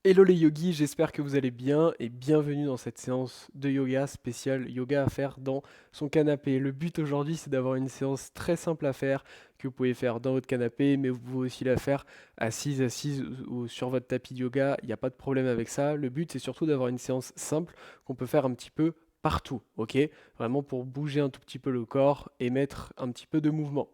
Hello les yogis, j'espère que vous allez bien et bienvenue dans cette séance de yoga spéciale yoga à faire dans son canapé. Le but aujourd'hui c'est d'avoir une séance très simple à faire que vous pouvez faire dans votre canapé mais vous pouvez aussi la faire assise ou sur votre tapis de yoga, il n'y a pas de problème avec ça. Le but c'est surtout d'avoir une séance simple qu'on peut faire un petit peu partout, ok? Vraiment pour bouger un tout petit peu le corps et mettre un petit peu de mouvement.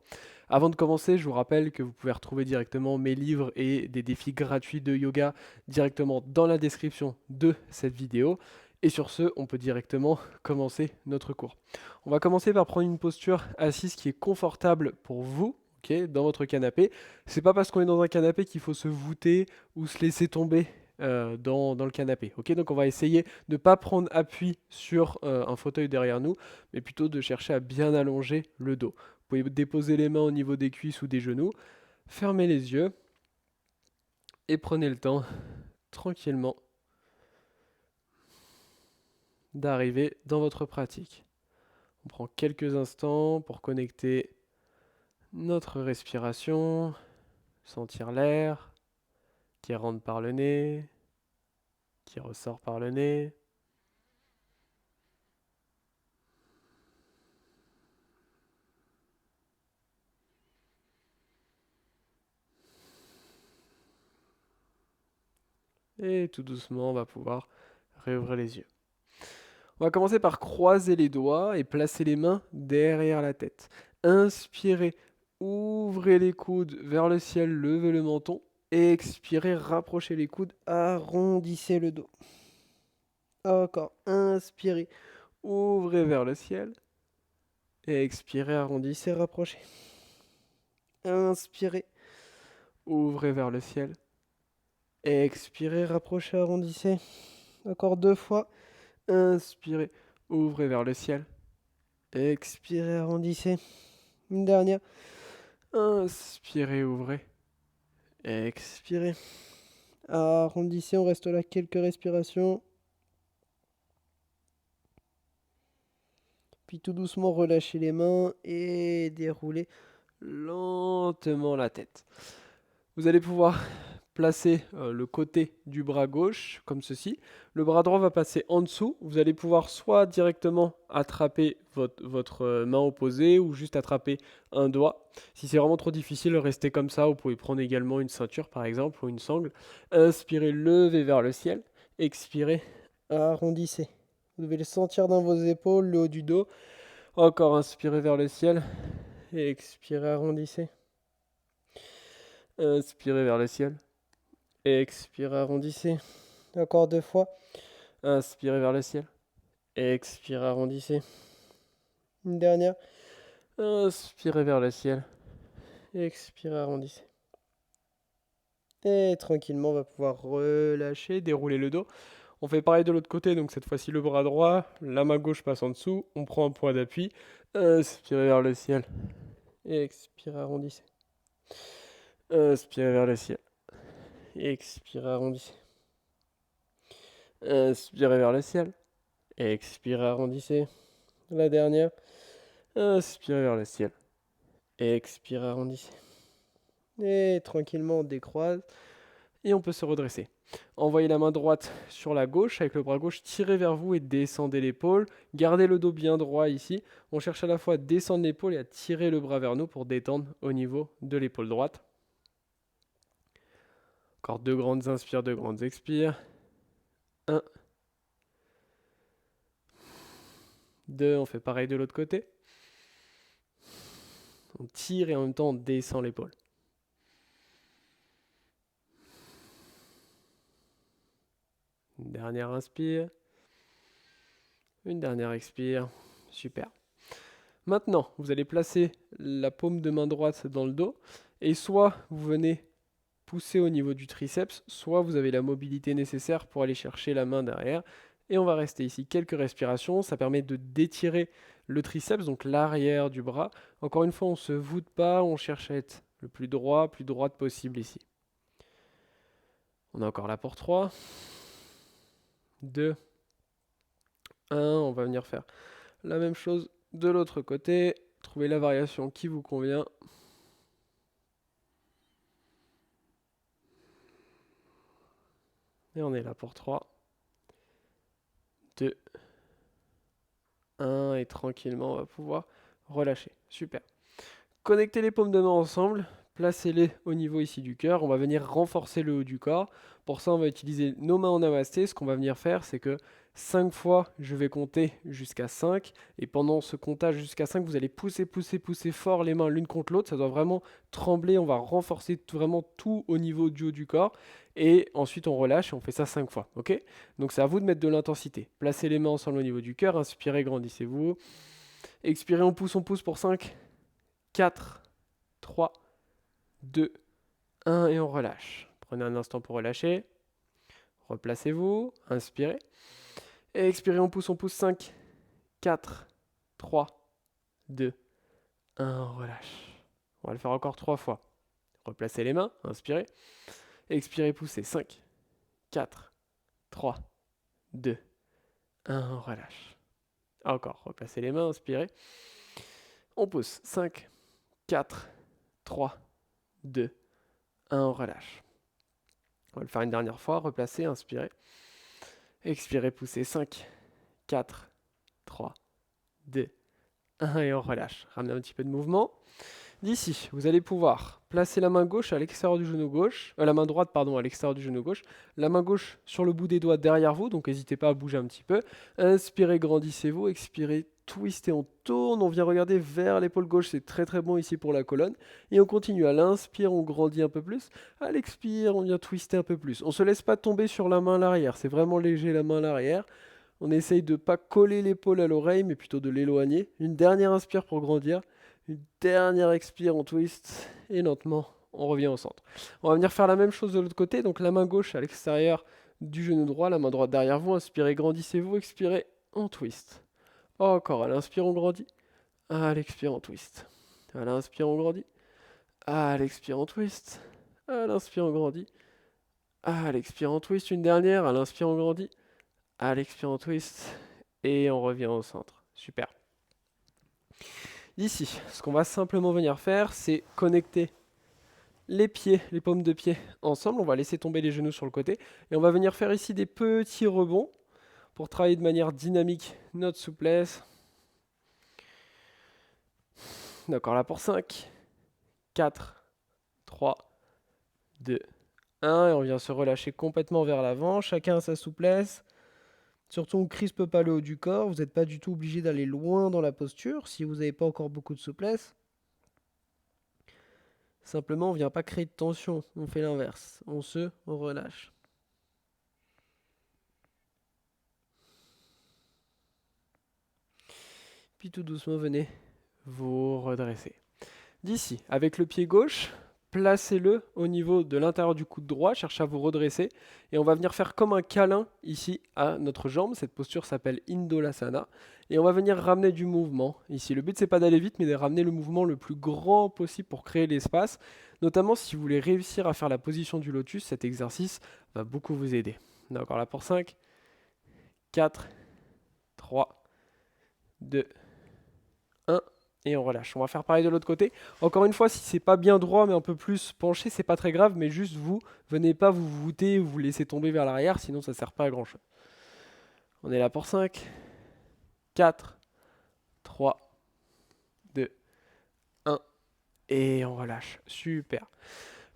Avant de commencer, je vous rappelle que vous pouvez retrouver directement mes livres et des défis gratuits de yoga directement dans la description de cette vidéo. Et sur ce, on peut directement commencer notre cours. On va commencer par prendre une posture assise qui est confortable pour vous, ok, dans votre canapé. C'est pas parce qu'on est dans un canapé qu'il faut se voûter ou se laisser tomber dans le canapé. Ok, donc on va essayer de ne pas prendre appui sur un fauteuil derrière nous, mais plutôt de chercher à bien allonger le dos. Vous pouvez déposer les mains au niveau des cuisses ou des genoux, fermez les yeux et prenez le temps tranquillement d'arriver dans votre pratique. On prend quelques instants pour connecter notre respiration, sentir l'air qui rentre par le nez, qui ressort par le nez. Et tout doucement, on va pouvoir réouvrir les yeux. On va commencer par croiser les doigts et placer les mains derrière la tête. Inspirez, ouvrez les coudes vers le ciel, levez le menton. Expirez, rapprochez les coudes, arrondissez le dos. Encore, inspirez, ouvrez vers le ciel. Et expirez, arrondissez, rapprochez. Inspirez, ouvrez vers le ciel. Expirez, rapprochez, arrondissez. Encore 2 fois. Inspirez, ouvrez vers le ciel. Expirez, arrondissez. Une dernière. Inspirez, ouvrez. Expirez. Arrondissez, on reste là quelques respirations. Puis tout doucement, relâchez les mains et déroulez lentement la tête. Vous allez pouvoir placer le côté du bras gauche comme ceci. Le bras droit va passer en dessous. Vous allez pouvoir soit directement attraper votre main opposée ou juste attraper un doigt. Si c'est vraiment trop difficile, restez comme ça. Vous pouvez prendre également une ceinture par exemple ou une sangle. Inspirez, levez vers le ciel. Expirez, arrondissez. Vous devez le sentir dans vos épaules, le haut du dos. Encore inspirez vers le ciel. Et expirez, arrondissez. Inspirez vers le ciel. Et expirez, arrondissez. Encore 2 fois. Inspirez vers le ciel. Et expirez, arrondissez. Une dernière. Inspirez vers le ciel. Et expirez, arrondissez. Et tranquillement, on va pouvoir relâcher, dérouler le dos. On fait pareil de l'autre côté, donc cette fois-ci le bras droit, la main gauche passe en dessous, on prend un point d'appui. Inspirez vers le ciel. Et expirez, arrondissez. Inspirez vers le ciel. Et expirez, arrondissez. Inspirez vers le ciel. Et expirez, arrondissez. La dernière. Inspirez vers le ciel. Et expirez, arrondissez. Et tranquillement, on décroise. Et on peut se redresser. Envoyez la main droite sur la gauche, avec le bras gauche tiré vers vous et descendez l'épaule. Gardez le dos bien droit ici. On cherche à la fois à descendre l'épaule et à tirer le bras vers nous pour détendre au niveau de l'épaule droite. Encore 2 grandes inspires, 2 grandes expires. 1, 2, on fait pareil de l'autre côté. On tire et en même temps on descend l'épaule. Une dernière inspire. Une dernière expire. Super. Maintenant, vous allez placer la paume de main droite dans le dos. Et soit vous venez pousser au niveau du triceps, soit vous avez la mobilité nécessaire pour aller chercher la main derrière. Et on va rester ici quelques respirations. Ça permet de d'étirer le triceps, donc l'arrière du bras. Encore une fois, on ne se voûte pas, on cherche à être le plus droite possible ici. On est encore là pour 3, 2, 1. On va venir faire la même chose de l'autre côté. Trouvez la variation qui vous convient. Et on est là pour 3, 2, 1. Et tranquillement, on va pouvoir relâcher. Super. Connectez les paumes de main ensemble. Placez-les au niveau ici du cœur. On va venir renforcer le haut du corps. Pour ça, on va utiliser nos mains en namasté. Ce qu'on va venir faire, c'est que 5 fois, je vais compter jusqu'à 5. Et pendant ce comptage jusqu'à 5, vous allez pousser, pousser, pousser fort les mains l'une contre l'autre. Ça doit vraiment trembler. On va renforcer vraiment tout au niveau du haut du corps. Et ensuite, on relâche et on fait ça 5 fois. Ok? Donc, c'est à vous de mettre de l'intensité. Placez les mains ensemble au niveau du cœur. Inspirez, grandissez-vous. Expirez, on pousse pour 5, 4, 3, 2, 1 et on relâche. Prenez un instant pour relâcher. Replacez-vous, inspirez. Et expirez, on pousse 5, 4, 3, 2, 1, on relâche. On va le faire encore 3 fois. Replacez les mains, inspirez. Expirez, poussez 5, 4, 3, 2, 1, on relâche. Encore, replacez les mains, inspirez. On pousse 5, 4, 3, 2, 1, on relâche. On va le faire une dernière fois, replacez, inspirez. Expirez, poussez 5, 4, 3, 2, 1 et on relâche. Ramenez un petit peu de mouvement. D'ici, vous allez pouvoir placer la main gauche à l'extérieur du genou gauche, la main droite pardon à l'extérieur du genou gauche, la main gauche sur le bout des doigts derrière vous, donc n'hésitez pas à bouger un petit peu. Inspirez, grandissez-vous, expirez, twistez, on tourne, on vient regarder vers l'épaule gauche, c'est très très bon ici pour la colonne. Et on continue, à l'inspire, on grandit un peu plus, à l'expire, on vient twister un peu plus. On ne se laisse pas tomber sur la main à l'arrière, c'est vraiment léger la main à l'arrière. On essaye de ne pas coller l'épaule à l'oreille, mais plutôt de l'éloigner. Une dernière inspire pour grandir. Une dernière expire, on twist. Et lentement, on revient au centre. On va venir faire la même chose de l'autre côté. Donc la main gauche à l'extérieur du genou droit, la main droite derrière vous. Inspirez, grandissez-vous. Expirez, on twist. Encore, à l'inspire, on grandit. À l'expire, on twist. À l'inspire, on grandit. À l'expire, on twist. À l'inspire, on grandit. À l'expire, on twist. Une dernière. À l'inspire, on grandit. À l'expire, on twist. Et on revient au centre. Super. Ici, ce qu'on va simplement venir faire, c'est connecter les pieds, les paumes de pied ensemble. On va laisser tomber les genoux sur le côté. Et on va venir faire ici des petits rebonds pour travailler de manière dynamique notre souplesse. D'accord, là pour 5, 4, 3, 2, 1. Et on vient se relâcher complètement vers l'avant. Chacun a sa souplesse. Surtout, on ne crispe pas le haut du corps. Vous n'êtes pas du tout obligé d'aller loin dans la posture si vous n'avez pas encore beaucoup de souplesse. Simplement, on ne vient pas créer de tension. On fait l'inverse. On relâche. Puis tout doucement, venez vous redresser. D'ici, avec le pied gauche, placez-le au niveau de l'intérieur du coude droit, cherchez à vous redresser. Et on va venir faire comme un câlin ici à notre jambe. Cette posture s'appelle Indolasana. Et on va venir ramener du mouvement ici. Le but, c'est pas d'aller vite, mais de ramener le mouvement le plus grand possible pour créer l'espace. Notamment si vous voulez réussir à faire la position du lotus, cet exercice va beaucoup vous aider. D'accord, là pour 5, 4, 3, 2, 1. Et on relâche. On va faire pareil de l'autre côté. Encore une fois, si c'est pas bien droit, mais un peu plus penché, c'est pas très grave, mais juste vous, venez pas vous voûter ou vous laisser tomber vers l'arrière, sinon ça sert pas à grand chose. On est là pour 5, 4, 3, 2, 1. Et on relâche. Super.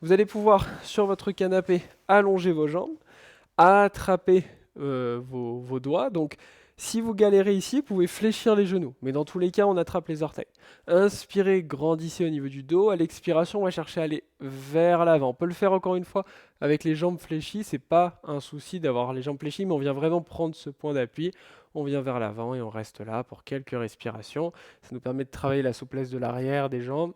Vous allez pouvoir, sur votre canapé, allonger vos jambes, attraper vos doigts. Donc, si vous galérez ici, vous pouvez fléchir les genoux. Mais dans tous les cas, on attrape les orteils. Inspirez, grandissez au niveau du dos. À l'expiration, on va chercher à aller vers l'avant. On peut le faire encore une fois avec les jambes fléchies. C'est pas un souci d'avoir les jambes fléchies, mais on vient vraiment prendre ce point d'appui. On vient vers l'avant et on reste là pour quelques respirations. Ça nous permet de travailler la souplesse de l'arrière des jambes.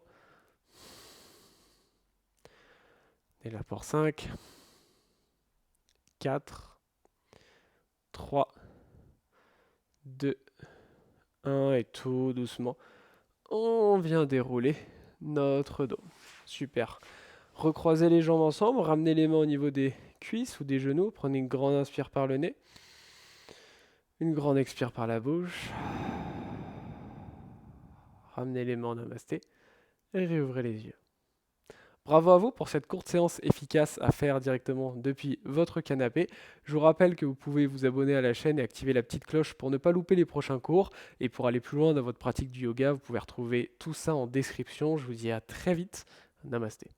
On est là pour 5, 4, 3, 2, 1 et tout doucement, on vient dérouler notre dos. Super. Recroisez les jambes ensemble, ramenez les mains au niveau des cuisses ou des genoux. Prenez une grande inspire par le nez. Une grande expire par la bouche. Ramenez les mains en namasté et réouvrez les yeux. Bravo à vous pour cette courte séance efficace à faire directement depuis votre canapé. Je vous rappelle que vous pouvez vous abonner à la chaîne et activer la petite cloche pour ne pas louper les prochains cours. Et pour aller plus loin dans votre pratique du yoga, vous pouvez retrouver tout ça en description. Je vous dis à très vite. Namasté.